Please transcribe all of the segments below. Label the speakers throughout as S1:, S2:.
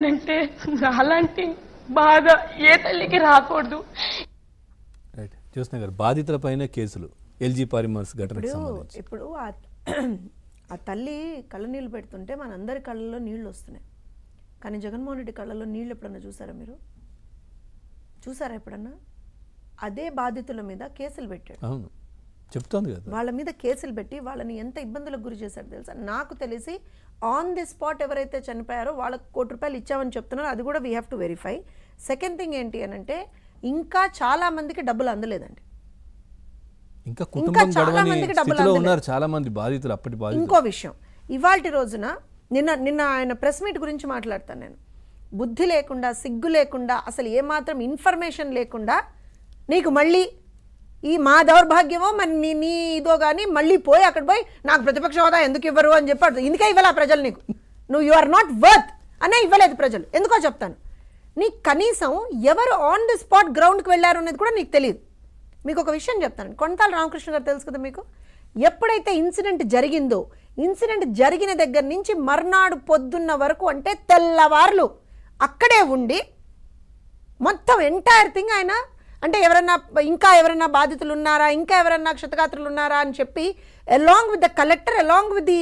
S1: అంటే అలాంటి బాధ ఏ తల్లికి రాకూడదు.
S2: రైట్. జ్యోత్స్న గారు, బాధితులపైన కేసులు ఎల్జీ పాలిమర్స్ ఘటనకు సంబంధించి
S3: ఇప్పుడు ఆ తల్లి కళ్ళనీళ్ళు పెడుతుంటే మనందరి కళ్ళల్లో నీళ్లు వస్తున్నాయి. కానీ జగన్మోహన్ రెడ్డి కళ్ళల్లో నీళ్ళు ఎప్పుడన్నా చూసారా? మీరు చూసారా ఎప్పుడన్నా? అదే బాధితుల మీద కేసులు పెట్టాడు.
S2: అవును, చెప్తోంది కదా.
S3: వాళ్ళ మీద కేసులు పెట్టి వాళ్ళని ఎంత ఇబ్బందులకు గురి చేశాడు తెలుసా? నాకు తెలిసి ఆన్ ది స్పాట్ ఎవరైతే చనిపోయారో వాళ్ళకి ₹1 కోటి ఇచ్చామని చెప్తున్నారు. అది కూడా we have to verify. Second thing ఏంటి అని అంటే, ఇంకా చాలా మందికి డబ్బులు అందలేదండి.
S2: ఇంకా కుటుంబం గడవని స్థితిలో ఉన్నారు చాలా మంది బాధితులు. అప్పటి బాధితులు.
S3: ఇంకో విషయం, ఇవాల్టి రోజున నిన్న ఆయన ప్రెస్ మీట్ గురించి మాట్లాడతాను నేను. బుద్ధి లేకుండా, సిగ్గు లేకుండా, అసలు ఏమాత్రం ఇన్ఫర్మేషన్ లేకుండా నీకు మళ్ళీ ఈ మా దౌర్భాగ్యమో మరి నీ ఇదో కానీ మళ్ళీ పోయి అక్కడ పోయి నాకు ప్రతిపక్ష హోదా ఎందుకు ఇవ్వరు అని చెప్పాడు. ఇందుకే ఇవ్వాల ప్రజలు నీకు, నువ్వు యు ఆర్ నాట్ వర్త్ అనే ఇవ్వలేదు ప్రజలు. ఎందుకో చెప్తాను. నీకు కనీసం ఎవరు ఆన్ ది స్పాట్ గ్రౌండ్కి వెళ్ళారు అనేది కూడా నీకు తెలియదు. మీకు ఒక విషయం చెప్తాను. కొనతాల రామకృష్ణ గారు తెలుసు కదా మీకు. ఎప్పుడైతే ఇన్సిడెంట్ జరిగిందో, ఇన్సిడెంట్ జరిగిన దగ్గర నుంచి మర్నాడు పొద్దున్న వరకు, అంటే తెల్లవార్లు అక్కడే ఉండి మొత్తం ఎంటైర్ థింగ్ ఆయన, అంటే ఇంకా ఎవరైనా బాధితులు ఉన్నారా, ఇంకా ఎవరైనా క్షతగాత్రులు ఉన్నారా అని చెప్పి along with the collector, along with the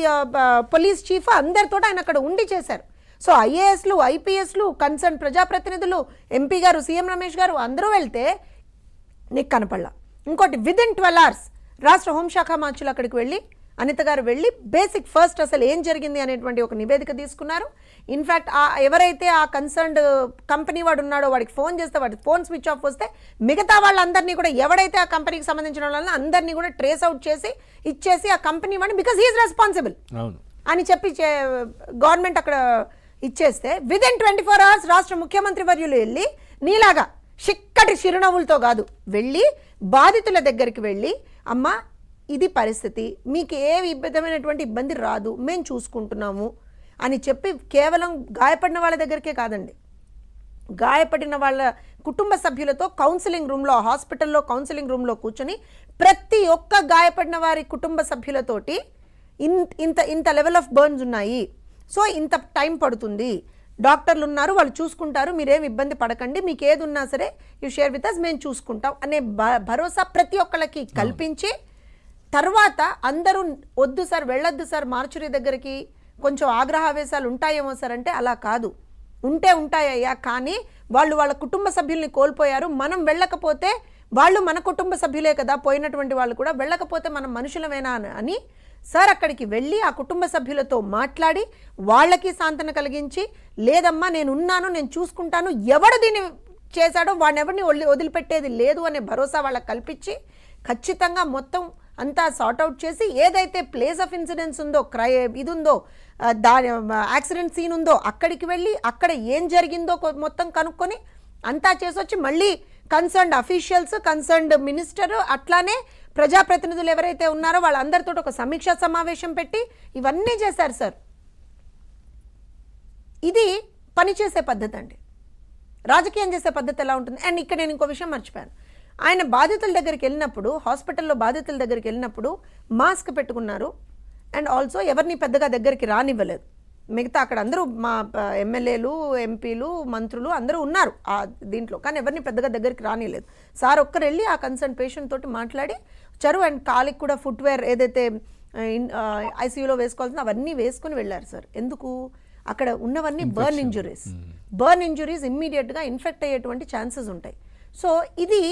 S3: police chief అందరితో ఆయన అక్కడ ఉండి చేశారు. సో ఐఏఎస్లు, ఐపీఎస్లు, కన్సర్న్ ప్రజాప్రతినిధులు, ఎంపీ గారు, సీఎం రమేష్ గారు అందరూ వెళ్తే నీకు కనపడలా. ఇంకోటి, విదిన్ 12 hours రాష్ట్ర హోంశాఖ మంత్రులు అక్కడికి వెళ్ళి, అనిత గారు వెళ్ళి బేసిక్ ఫస్ట్ అసలు ఏం జరిగింది అనేటువంటి ఒక నివేదిక తీసుకున్నారు. ఇన్ఫ్యాక్ట్ ఎవరైతే ఆ కన్సర్న్డ్ కంపెనీ వాడు ఉన్నాడో వాడికి ఫోన్ చేస్తే వాడి ఫోన్ స్విచ్ ఆఫ్ వస్తే మిగతా వాళ్ళందరినీ కూడా, ఎవడైతే ఆ కంపెనీకి సంబంధించిన వాళ్ళని అందరినీ కూడా ట్రేస్ అవుట్ చేసి ఇచ్చేసి ఆ కంపెనీ వాడిని, బికాస్ హీఈస్ రెస్పాన్సిబుల్ అని చెప్పి గవర్నమెంట్ అక్కడ ఇచ్చేస్తే విదిన్ 24 hours రాష్ట్ర ముఖ్యమంత్రి వర్యులు వెళ్ళి నీలాగా చిక్కటి చిరునవ్వులతో కాదు వెళ్ళి బాధితుల దగ్గరికి వెళ్ళి, అమ్మ ఇది పరిస్థితి, మీకు ఏ విధమైనటువంటి ఇబ్బంది రాదు, మేము చూసుకుంటున్నాము అని చెప్పి, కేవలం గాయపడిన వాళ్ళ దగ్గరికే కాదండి, గాయపడిన వాళ్ళ కుటుంబ సభ్యులతో కౌన్సిలింగ్ రూమ్లో, హాస్పిటల్లో కౌన్సిలింగ్ రూమ్లో కూర్చొని ప్రతి ఒక్క గాయపడిన వారి కుటుంబ సభ్యులతోటి ఇంత లెవెల్ ఆఫ్ బర్న్స్ ఉన్నాయి, సో ఇంత టైం పడుతుంది, డాక్టర్లు ఉన్నారు వాళ్ళు చూసుకుంటారు, మీరేం ఇబ్బంది పడకండి, మీకు ఏది ఉన్నా సరే యూ షేర్ విత్ అస్, మేము చూసుకుంటాం అనే భరోసా ప్రతి ఒక్కళ్ళకి కల్పించి, తర్వాత అందరూ వద్దు సార్, వెళ్ళొద్దు సార్ మార్చురీ దగ్గరికి, కొంచెం ఆగ్రహావేశాలు ఉంటాయేమో సార్ అంటే, అలా కాదు, ఉంటాయ్యా, కానీ వాళ్ళ కుటుంబ సభ్యుల్ని కోల్పోయారు, మనం వెళ్ళకపోతే వాళ్ళు మన కుటుంబ సభ్యులే కదా, పోయినటువంటి వాళ్ళు కూడా, వెళ్ళకపోతే మనం మనుషులమేనా అని సార్ అక్కడికి వెళ్ళి ఆ కుటుంబ సభ్యులతో మాట్లాడి వాళ్ళకి సాంతన కలిగించి, లేదమ్మా నేను ఉన్నాను, నేను చూసుకుంటాను, ఎవడు దీన్ని చేశాడో వాడిని ఎవరిని వదిలిపెట్టేది లేదు అనే భరోసా వాళ్ళకి కల్పించి, ఖచ్చితంగా మొత్తం అంతా సార్ట్అవుట్ చేసి, ఏదైతే ప్లేస్ ఆఫ్ ఇన్సిడెన్స్ ఉందో, ఇది ఉందో, దాని యాక్సిడెంట్ సీన్ ఉందో అక్కడికి వెళ్ళి అక్కడ ఏం జరిగిందో మొత్తం కనుక్కొని అంతా చేసొచ్చి, మళ్ళీ కన్సర్న్డ్ అఫీషియల్స్, కన్సర్న్డ్ మినిస్టర్, అట్లానే ప్రజాప్రతినిధులు ఎవరైతే ఉన్నారో వాళ్ళందరితో ఒక సమీక్షా సమావేశం పెట్టి ఇవన్నీ చేశారు సార్. ఇది పనిచేసే పద్ధతి అండి. రాజకీయం చేసే పద్ధతి ఎలా ఉంటుంది? అండ్ ఇక్కడ నేను ఇంకో విషయం మర్చిపోయాను. ఆయన బాధితుల దగ్గరికి వెళ్ళినప్పుడు, హాస్పిటల్లో బాధితుల దగ్గరికి వెళ్ళినప్పుడు మాస్క్ పెట్టుకున్నారు. అండ్ ఆల్సో ఎవరిని పెద్దగా దగ్గరికి రానివ్వలేదు. మిగతా అక్కడ అందరూ మా ఎమ్మెల్యేలు, ఎంపీలు, మంత్రులు అందరూ ఉన్నారు ఆ దీంట్లో, కానీ ఎవరిని పెద్దగా దగ్గరికి రానిలేదు. సార్ ఒక్కరు వెళ్ళి ఆ కన్సర్న్ పేషెంట్ తోటి మాట్లాడి వచ్చారు. అండ్ కాలికి కూడా ఫుట్వేర్ ఏదైతే ఐసీయూలో వేసుకోవాల్సిన అవన్నీ వేసుకుని వెళ్ళారు సార్. ఎందుకు? అక్కడ ఉన్నవన్నీ బర్న్ ఇంజురీస్ ఇమ్మీడియట్గా ఇన్ఫెక్ట్ అయ్యేటువంటి ఛాన్సెస్ ఉంటాయి. సో ఇది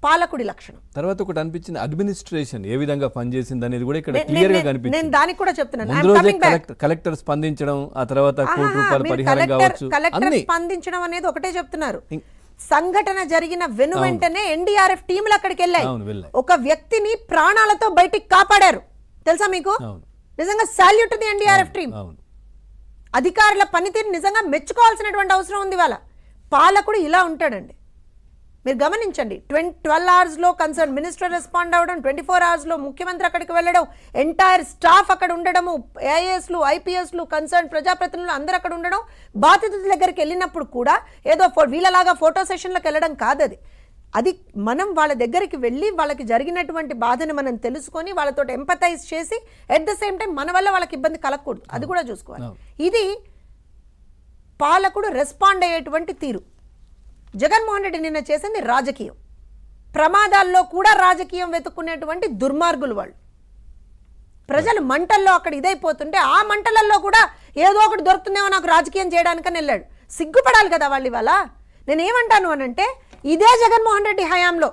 S3: పాలకుడి లక్షణం.
S2: తర్వాత ఒకటి అనిపించింది, అడ్మినిస్ట్రేషన్ ఏ విధంగా పనిచేసింది అనేది కూడా ఇక్కడ క్లియర్ గా కనిపించింది.
S3: నేను దానికి కూడా చెప్తున్నాను.
S2: కలెక్టర్ స్పందించడం, ఆ తర్వాత ₹1 కోటి పరిహారం కావచ్చు,
S3: కలెక్టర్ స్పందించడం అనేది ఒకటే చెప్తున్నారు. సంఘటన జరిగిన వెంటనే ఎన్డీఆర్ఎఫ్ టీంలు అక్కడికి వెళ్ళాయి. ఒక వ్యక్తిని ప్రాణాలతో బయటికి కాపాడారు. తెలుసా మీకు? నిజంగా సాల్యూట్ ది ఎన్డీఆర్ఎఫ్ టీం. అధికారుల పనితీరు నిజంగా మెచ్చుకోవాల్సినటువంటి అవసరం ఉంది. వాళ్ళ పాలకుడు ఇలా ఉంటాడండి. మీరు గమనించండి, 12 hours కన్సర్న్ మినిస్టర్ రెస్పాండ్ అవ్వడం, 24 hours ముఖ్యమంత్రి అక్కడికి వెళ్ళడం, ఎంటైర్ స్టాఫ్ అక్కడ ఉండడము, ఐఏఎస్లు, ఐపీఎస్లు, కన్సర్న్ ప్రజాప్రతినిధులు అందరూ అక్కడ ఉండడం, బాధితుల దగ్గరికి వెళ్ళినప్పుడు కూడా ఏదో వీళ్ళలాగా ఫోటో సెషన్లకు వెళ్ళడం కాదు. అది మనం వాళ్ళ దగ్గరికి వెళ్ళి వాళ్ళకి జరిగినటువంటి బాధను మనం తెలుసుకొని వాళ్ళతో ఎంపథైజ్ చేసి అట్ ద సేమ్ టైం మన వల్ల వాళ్ళకి ఇబ్బంది కలగకూడదు, అది కూడా చూసుకోవాలి. ఇది పాలకుడు రెస్పాండ్ అయ్యేటువంటి తీరు. జగన్మోహన్ రెడ్డి నిన్న చేసింది రాజకీయం. ప్రమాదాల్లో కూడా రాజకీయం వెతుక్కునేటువంటి దుర్మార్గులు వాళ్ళు. ప్రజలు మంటల్లో అక్కడ ఇదైపోతుంటే ఆ మంటలలో కూడా ఏదో ఒకటి దొరుకుతుందేమో నాకు రాజకీయం చేయడానికని వెళ్ళాడు. సిగ్గుపడాలి కదా వాళ్ళు. ఇవాళ నేనేమంటాను అనంటే ఇదే జగన్మోహన్ రెడ్డి హయాంలో,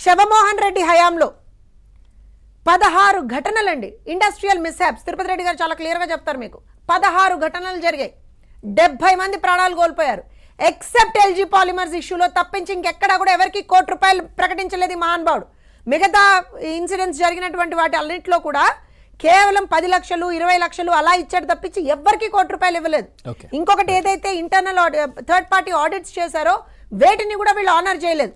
S3: శివమోహన్ రెడ్డి హయాంలో 16 ఘటనలండి ఇండస్ట్రియల్ మిస్హాప్స్. తిరుపతి రెడ్డి గారు చాలా క్లియర్గా చెప్తారు మీకు. 16 ఘటనలు జరిగాయి, 70 మంది ప్రాణాలు కోల్పోయారు. ఎక్సెప్ట్ ఎల్జీ పాలిమర్స్ ఇష్యూలో తప్పించి ఇంకెక్కడా కూడా ఎవరికి ₹1 ప్రకటించలేదు మహానుభావుడు. మిగతా ఇన్సిడెంట్స్ జరిగినటువంటి వాటి అన్నింటిలో కూడా కేవలం 10 లక్షలు 20 లక్షలు అలా ఇచ్చాడు తప్పించి ఎవ్వరికి ₹1 ఇవ్వలేదు. ఇంకొకటి ఏదైతే ఇంటర్నల్ థర్డ్ పార్టీ ఆడిట్స్ చేశారో వేటిని కూడా వీళ్ళు ఆనర్ చేయలేదు.